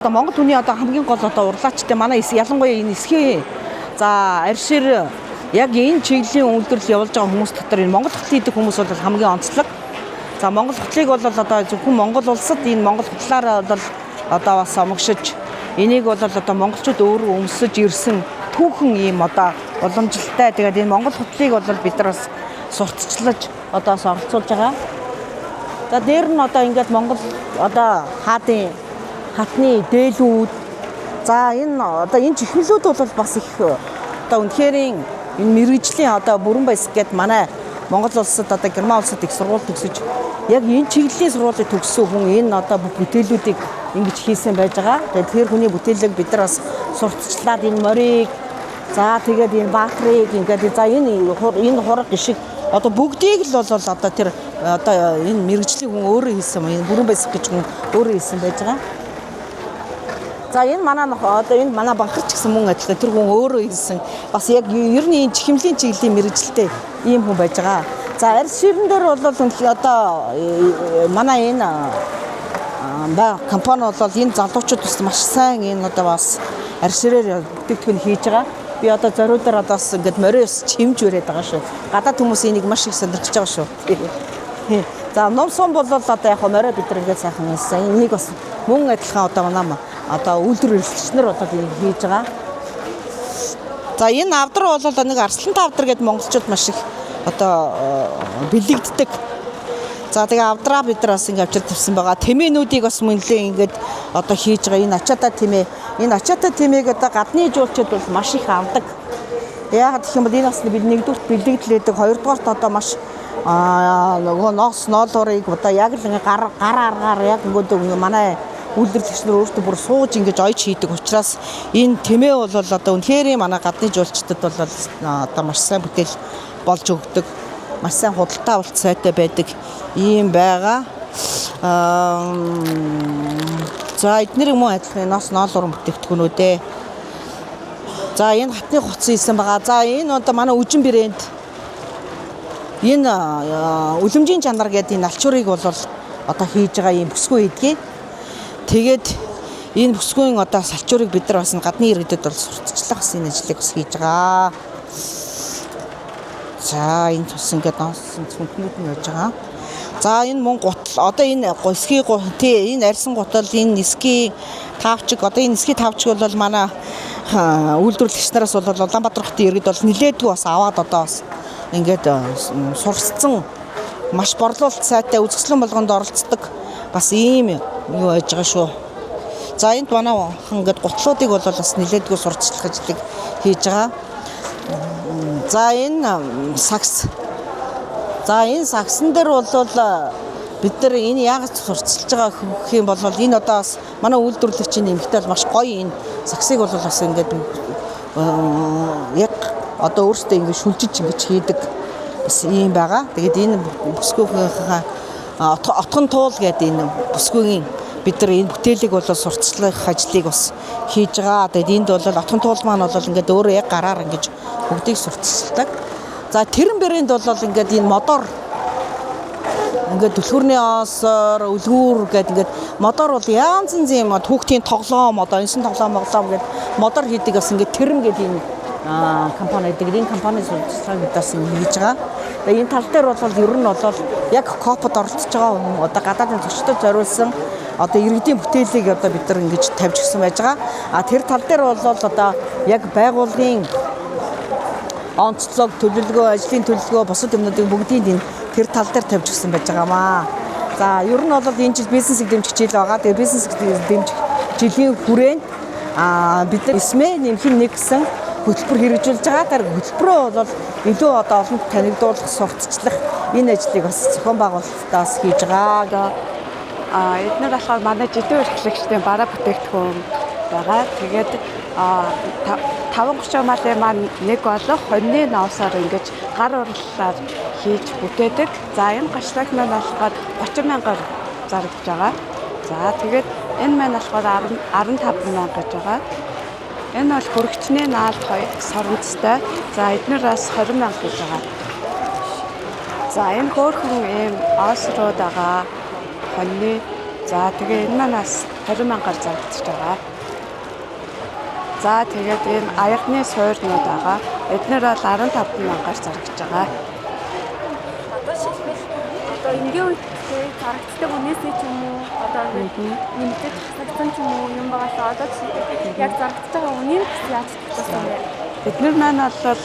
Монгол хүний хамгийн гол урлаачтай манай ялангуяа энэ эсхийн арьшир яг энэ чиглэлийн үйлдвэрлэл явуулж байгаа хүмүүс дотор энэ Монгол хотын идэх хүмүүс бол хамгийн онцлог. Монгол хотыг бол зөвхөн Монгол улсад энэ Монгол хотлоор бол бас омогшиж энийг бол монголчууд өөрөө өмсөж ирсэн түүхэн ийм уламжлалтай. Тэгээд энэ Монгол хотлыг бол бид нар бас сурталчлаж оролцуулж байгаа. За дээр нь ингээд Монгол хатны дээлүүд энэ чихнэлүүд бол бас их үнэхээр энэ мэргэжлийн бүрэн баясаг гэдэг манай Монгол улсад Герман улсад их сургууль төгсөж яг энэ чиглэлийн сургуулийг төгссөн хүн энэ бүх бүтээлүүдийг ингэж хийсэн байж байгаа. Тэгэхээр хүний бүтээлийг бид нар бас сурталчлаад энэ морийг тэгээд энэ баатрийг ингээд энэ хураг гişиг бүгдийг л бол тэр энэ мэргэжлийн хүн өөрөө хийсэн энэ бүрэн баясаг гэж хүн өөрөө хийсэн байж байгаа. Энэ манай банхарч гэсэн мөн адилхан тэр хүн өөрөө хийсэн бас яг ер нь энэ чихэмлийн чиглэлийн мэргэжилтэй ийм хүн байж байгаа. Арьс ширэн дээр бол манай энэ компани бол энэ залуучууд бас маш сайн энэ бас арьс ширээр бүтээгдэхүүн хийж байгаа. Би зориудаар бас ингээд мориос чимж өрөөд байгаа шүү. Гадаад хүмүүс энийг маш их сонирхож байгаа шүү. Ном сум бол яг морио бид нар ингээд сайхан хийсэн. Энийг бас мөн адилхан манай үйлдвэр эрхлэгчнэр хийж байгаа. Энэ авдар бол нэг арслантай авдар гэдэг монголчууд маш их бэлэгддэг. Тэгээ авдраа бид нар бас ингээд авчирд тавьсан байгаа. Тэмээнүүдийг бас мөнлөө ингээд хийж байгаа. Энэ ачаата тэмээ. Энэ ачаата тэмээг гадны жуулчид бол маш их авдаг. Яагаад гэх юм бол энэ бас бид нэгдүгürt бэлэгдлээдэг, хоёрдугаарт маш нөгөө ноолуурыг яг л гар аргаар яг ингээд манай үйлдвэрлэгчнэр өөртөө бүр сууж ингэж ойж хийдэг учраас энэ тэмээ бол үнэхээр манай гадны жуулчдад бол маш сайн бүтээл болж өгдөг. Маш сайн худалдаа авалт сайтай байдаг ийм байгаа. Эднэр мөн адилхан ноолуурын бүтээгдэхүүнүүдээ. Энэ хатны хувцас хийсэн байгаа. Энэ манай үжин брэнд энэ үлэмжийн чанар гэдэг энэ алчуурыг бол хийж байгаа ийм бүсгүй хийдгийг. Тэгээд энэ бүсгүйн салчуурыг бид нар бас гадны иргэдэд бол сурталчлах гэсэн ажлыг бас хийж байгаа. Энэ тус ингээд нооссон цүнхнүүд нь байж байгаа. Энэ мөн гутал энэ эсхийн энэ арьсан гутал энэ эсхийн тавчиг энэ эсхийн тавчиг бол манай үйлдвэрлэгч нараас бол Улаанбаатар хотын иргэд бол нилээдгүй бас аваад бас ингээд сурцсан маш борлуулалт сайтай үзэсгэлэн болгонд оролцдог бас ийм юу байж байгаа шүү. Энд манай ингээд гутлуудыг бол бас нилээдгүй сурталчлах ажлыг хийж байгаа. Энэ сакс. Энэ саксан дээр бол бид нар энэ яг сурталчилж байгаа гэх юм бол энэ бас манай үйлдвэрлэгчийн эмэгтэй бол маш гоё энэ саксыг бол бас ингээд яг өөртөө ингээд шүлжиж ингэж хийдэг бас ийм байгаа. Тэгээд энэ бүсгүйхээ отгон туул гэдэг энэ бүсгүйгийн бид нар энэ бүтээлийг бол сурталчлах ажлыг бас хийж байгаа. Тэгээд энд бол отгон туул маань бол ингээд өөрөө яг гараар ингэж бүгдийг сурталчилдаг. Тэрэн брэнд бол ингээд энэ модоор ингээд түлхүүрний оосоор үлгүүр гэдэг ингээд модоор бол янз янзын хүүхдийн тоглоом энэсэн тоглоом гэдэг модоор хийдэг бас ингээд тэрэн гэдэг энэ компани гэдэг. Энэ компани сурталчилгааг бас хийж байгаа. Энэ тал дээр бол ер нь бол яг копод оролцож байгаа хүн гадаадын зочдод зориулсан иргэдийн бүтээлийг бид нар ингэж тавьж гисэн байж байгаа. Тэр тал дээр бол яг байгууллагын онцлог, төлөвлөгөө, ажлын төлөвлөгөө, бусад юмнуудыг бүгдийг тэр тал дээр тавьж гисэн байж байгаамаа. Ер нь бол энэ жил бизнесийг дэмжих жил байгаа. Тэгээ бизнесийг дэмжих жилийн хүрээнд бид нар эсмэ нэмэх нэг гэсэн хөтөлбөр хэрэгжүүлж байгаа. Тэр хөтөлбөрөө бол илүү олонд танигдуулах, сурталчлах энэ ажлыг бас зохион байгуулалтаас хийж байгаа. Эдгээр болохоор манай жидүү эрхлэгчдийн бараа бүтээгдэхүүн байгаа. Тэгээд 5-30 малын маань нэг болох хоньны ноосоор ингэж гар урлалаар хийж бүтээдэг. Энэ гашлаг маань болохоор 30,000-аар зарагдж байгаа. Тэгээд энэ маань болохоор 15,000 гэж байгаа. Энэ бол бүрэгчний наалд соронцтой. Эднээс 20,000 гэж байгаа. Энэ хөөрхөн ийм оос руу дагаа хоньны. Тэгээ энэ манаас 20,000-аар зарагдчихж байгаа. За тэгээд энэ аягны суурьнууд байгаа. Эднэр бол 15,000-аар зарагдж байгаа. Одоо шилбэл одоо энгийн үед зарагддаг үнээсээ ч юм уу одоо нэмэгдэж хасагдсан ч юм уу юм байгаа л одоо яг зарагдж байгаа үнийн яаж төгссөн бэ? Эднэр маань бол